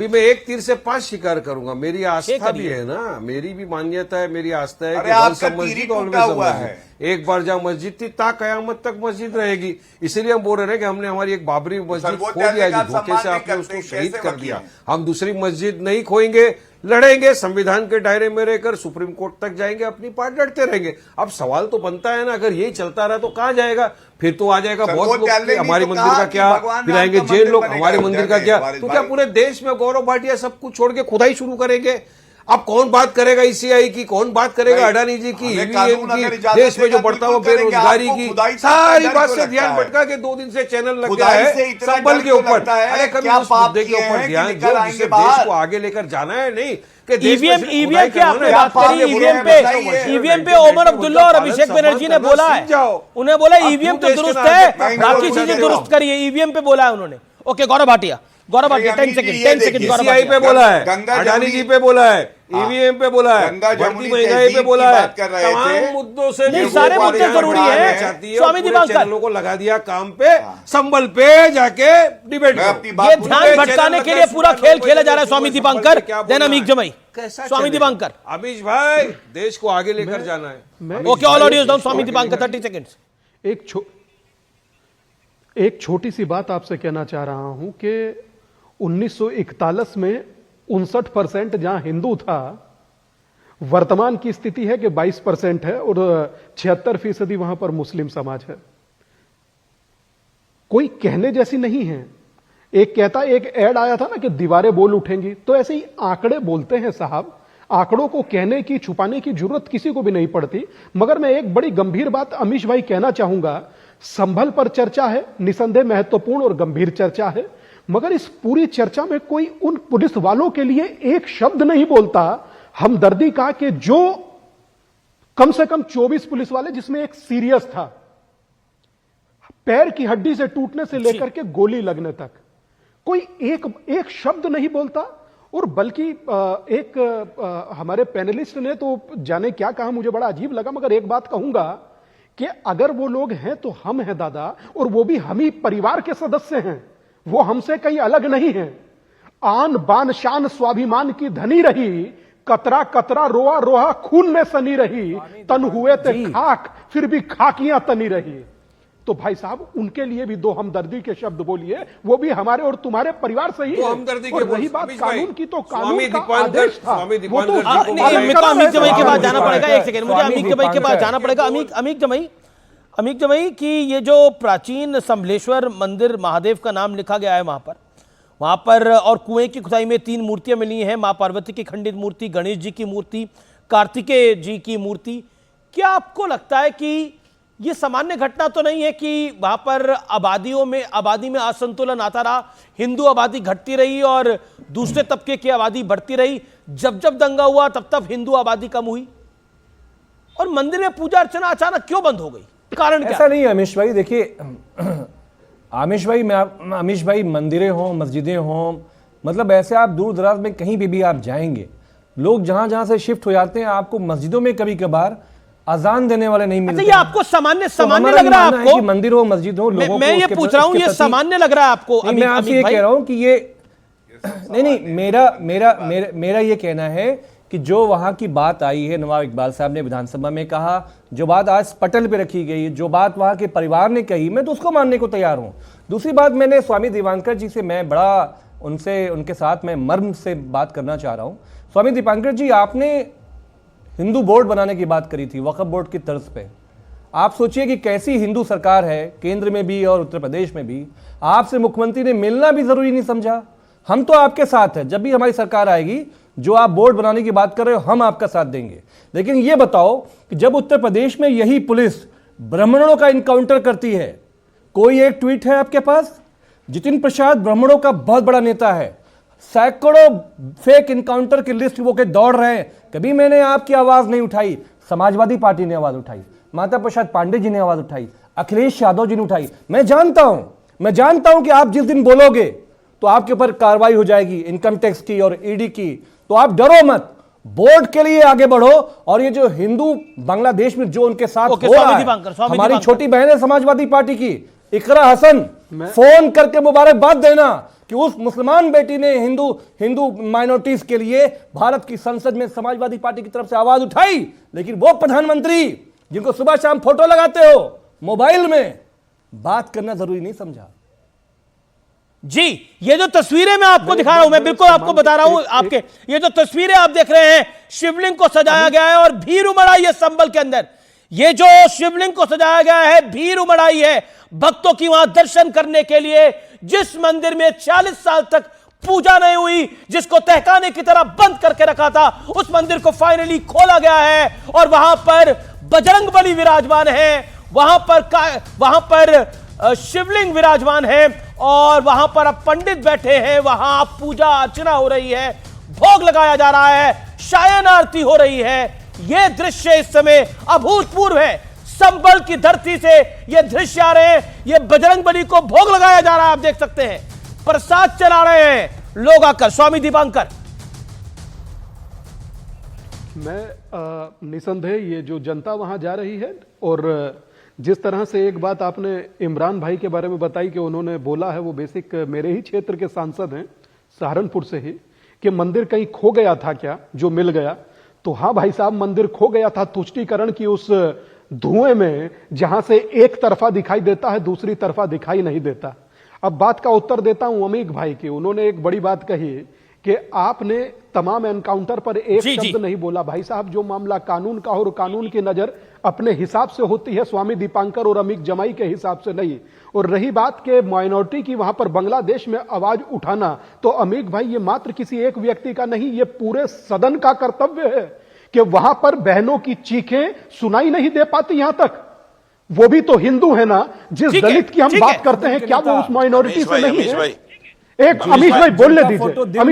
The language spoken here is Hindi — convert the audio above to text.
भी मैं एक तीर से 5 शिकार करूंगा। मेरी आस्था भी है ना, मेरी भी मान्यता है, मेरी आस्था है कि आपका तीर टूटा हुआ है। एक बार जहाँ मस्जिद थी ता कयामत तक मस्जिद रहेगी। इसीलिए हम बोल रहे हैं कि हमने हमारी एक बाबरी मस्जिद खो दिया जी, धोखे से आपने उसको शहीद कर दिया। हम दूसरी मस्जिद नहीं खोएंगे, लड़ेंगे, संविधान के दायरे में रहकर सुप्रीम कोर्ट तक जाएंगे, अपनी पार्ट लड़ते रहेंगे। अब सवाल तो बनता है ना, अगर यही चलता रहा तो कहाँ जाएगा? फिर तो आ जाएगा बहुत लोग, हमारे मंदिर का क्या, फिर आएंगे जेल लोग, हमारे मंदिर का क्या। तो क्या पूरे देश में गौरव भाटिया सब कुछ छोड़ के खुदाई शुरू करेंगे? अब कौन बात करेगा ईसीआई की, कौन बात करेगा अडानी जी की, ईवीएम की, देश में जो बढ़ता हुआ बेरोजगारी की, सारी बात से ध्यान भटका के 2 दिन से चैनल लग गया है संबल के ऊपर। अरे कभी उस मुद्दे के ऊपर ध्यान दो जिससे देश को आगे लेकर जाना है, नहीं ईवीएम की आपने बात करी। ईवीएम पे ओमर अब्दुल्ला और अभिषेक बनर्जी ने बोला है, उन्हें बोला ईवीएम तो दुरुस्त है, बाकी चीजें दुरुस्त करिए। ईवीएम पे बोला है उन्होंने। ओके, गौरव भाटिया 10 सेकंड गौरव भाटिया पे बोला है, अडानी जी पे बोला है, ईवीएम पे बोला है, बढ़ती महंगाई पे बोला है, तमाम मुद्दों से नहीं, सारे मुद्दे जरूरी है। स्वामी दीपांकर लोगों को लगा दिया काम पे, संबल पे जाके डिबेट। ये ध्यान भटकाने के लिए पूरा खेल खेला जा रहा है स्वामी दीपांकर। देन अमीक जमाई, स्वामी दीपांकर। अमीश भाई, देश को आगे लेकर जाना है। Okay, all audios down. Swami Dipankar 30 seconds. एक छोटी सी बात आपसे कहना चाह रहा हूं कि 1941 में 59% जहां हिंदू था, वर्तमान की स्थिति है कि 22% है और 76% वहां पर मुस्लिम समाज है। कोई कहने जैसी नहीं है। एक कहता, एक ऐड आया था ना कि दीवारें बोल उठेंगी, तो ऐसे ही आंकड़े बोलते हैं साहब। आंकड़ों को कहने की, छुपाने की जरूरत किसी को भी नहीं पड़ती। मगर मैं एक बड़ी गंभीर बात अमीश भाई कहना चाहूंगा। संभल पर चर्चा है, निसंदेह महत्वपूर्ण और गंभीर चर्चा है, मगर इस पूरी चर्चा में कोई उन पुलिस वालों के लिए एक शब्द नहीं बोलता हमदर्दी का, कि जो कम से कम 24 पुलिस वाले, जिसमें एक सीरियस था, पैर की हड्डी से टूटने से लेकर के गोली लगने तक, कोई एक शब्द नहीं बोलता। और बल्कि हमारे पैनलिस्ट ने तो जाने क्या कहा, मुझे बड़ा अजीब लगा। मगर एक बात कहूंगा कि अगर वो लोग हैं तो हम हैं दादा, और वो भी हम ही परिवार के सदस्य हैं, वो हमसे कहीं अलग नहीं है। आन बान शान स्वाभिमान की धनी रही, कतरा कतरा रोआ रोहा खून में सनी रही, तन हुए थे खाक फिर भी खाकियां तनी रही। तो भाई साहब, उनके लिए भी दो हमदर्दी के शब्द बोलिए, वो भी हमारे और तुम्हारे परिवार से ही है। और रही बात कानून की, तो कानून का आदेश था, वो तो अमीक जमाई के पास जाना पड़ेगा। एक सेकंड, मुझे अमीक जमाई के पास जाना पड़ेगा। अमीक जमाई की ये जो प्राचीन संभलेश्वर मंदिर, महादेव का नाम लिखा गया है वहां पर और कुएं की खुदाई में 3 मूर्तियां मिली हैं, मां पार्वती की खंडित मूर्ति, गणेश जी की मूर्ति, कार्तिकेय जी की मूर्ति। क्या आपको लगता है कि ये सामान्य घटना तो नहीं है कि वहां पर आबादी में असंतुलन आता रहा, हिंदू आबादी घटती रही और दूसरे तबके की आबादी बढ़ती रही, जब दंगा हुआ तब हिंदू आबादी कम हुई और मंदिर में पूजा अर्चना अचानक क्यों बंद हो गई? कारण क्या? ऐसा नहीं है अमीश भाई। देखिए अमीश भाई, मंदिरें हों, मस्जिदें हों, मतलब ऐसे आप दूर दराज में कहीं भी आप जाएंगे, लोग जहां से शिफ्ट हो जाते हैं, आपको मस्जिदों में कभी कभार अजान देने वाले नहीं मिलते। ये आपको सामान्य लग रहा है आपको? मंदिर हो, मस्जिद हो, लोगों मैं ये पूछ रहा हूं, ये सामान्य लग रहा है आपको? मैं आपसे ये कह रहा हूं कि ये नहीं, मेरा ये कहना है कि जो वहां की बात आई है, नवाब इकबाल साहब ने विधानसभा में कहा, जो बात आज पटल पे रखी गई, जो बात वहां के परिवार ने कही, मैं तो उसको मानने को तैयार हूं। दूसरी बात, मैंने स्वामी दीपांकर जी से, मैं बड़ा उनके साथ मैं मर्म से बात करना चाह रहा हूं। स्वामी दीपांकर जी, आपने हिंदू बोर्ड बनाने की बात करी थी, वक्फ बोर्ड की तर्ज पे। आप सोचिए कि कैसी हिंदू सरकार है, केंद्र में भी और उत्तर प्रदेश में भी। आपसे मुख्यमंत्री ने मिलना भी जरूरी नहीं समझा। हम तो आपके साथ हैं, जब भी हमारी सरकार आएगी, जो आप बोर्ड बनाने की बात कर रहे हो, हम आपका साथ देंगे। लेकिन ये बताओ कि जब उत्तर प्रदेश में यही पुलिस ब्राह्मणों का इनकाउंटर करती है, कोई एक ट्वीट है आपके पास? जितिन प्रसाद ब्राह्मणों का बहुत बड़ा नेता है, सैकड़ों फेक इनकाउंटर की लिस्ट वो के दौड़ रहे हैं। कभी मैंने आपकी आवाज नहीं उठाई, समाजवादी पार्टी ने आवाज उठाई, माता प्रसाद पांडे जी ने आवाज उठाई, अखिलेश यादव जी ने उठाई। मैं जानता हूं कि आप जिस दिन बोलोगे तो आपके ऊपर कार्रवाई हो जाएगी, इनकम टैक्स की और ईडी की। तो आप डरो मत, बोर्ड के लिए आगे बढ़ो। और ये जो हिंदू बांग्लादेश में जो उनके साथ हो रहा है, हमारी छोटी बहन है समाजवादी पार्टी की, इकरा हसन, फोन करके मुबारकबाद देना कि उस मुसलमान बेटी ने हिंदू माइनॉरिटीज के लिए भारत की संसद में समाजवादी पार्टी की तरफ से आवाज उठाई, लेकिन वो प्रधानमंत्री जिनको सुबह शाम फोटो लगाते हो मोबाइल में, बात करना जरूरी नहीं समझा। जी, ये जो तस्वीरें मैं आपको दिखा रहा हूं, मैं बिल्कुल आपको बता रहा हूं, आपके ये जो तस्वीरें आप देख रहे हैं, शिवलिंग को सजाया गया है और भीड़ उमड़ आई है संभल के अंदर। ये जो शिवलिंग को सजाया गया है, भीड़ उमड़ आई है भक्तों की वहां दर्शन करने के लिए। जिस मंदिर में 40 साल तक पूजा नहीं हुई, जिसको तहखाने की तरह बंद करके रखा था, उस मंदिर को फाइनली खोला गया है और वहां पर बजरंगबली विराजमान है, वहां पर शिवलिंग विराजमान है और वहां पर अब पंडित बैठे हैं, वहां पूजा अर्चना हो रही है, भोग लगाया जा रहा है, शायन आरती हो रही है। यह दृश्य इस समय अभूतपूर्व है। संबल की धरती से यह दृश्य आ रहे हैं, यह बजरंगबली को भोग लगाया जा रहा है, आप देख सकते हैं, प्रसाद चला रहे हैं लोग आकर। स्वामी दीपांकर, मैं निसंदेह ये जो जनता वहां जा रही है और जिस तरह से एक बात आपने इमरान भाई के बारे में बताई कि उन्होंने बोला है, वो बेसिक मेरे ही क्षेत्र के सांसद हैं, सहारनपुर से ही, कि मंदिर कहीं खो गया था क्या जो मिल गया। तो हाँ भाई साहब, मंदिर खो गया था तुष्टीकरण की उस धुएं में, जहां से एक तरफा दिखाई देता है, दूसरी तरफा दिखाई नहीं देता। अब बात का उत्तर देता हूं अमीक भाई की। उन्होंने एक बड़ी बात कही कि आपने तमाम एनकाउंटर पर एक शब्द नहीं बोला। भाई साहब, जो मामला कानून का हो और कानून की नजर अपने हिसाब से होती है, स्वामी दीपांकर और अमीक जमाई के हिसाब से नहीं। और रही बात के माइनॉरिटी की वहां पर बांग्लादेश में आवाज उठाना, तो अमीक भाई ये मात्र किसी एक व्यक्ति का नहीं, ये पूरे सदन का कर्तव्य है कि वहां पर बहनों की चीखें सुनाई नहीं दे पाती यहां तक। वो भी तो हिंदू है ना। जिस दलित की हम बात करते हैं, क्या वो उस माइनॉरिटी से नहीं है? एक अमीश भाई बोलने दीजिए।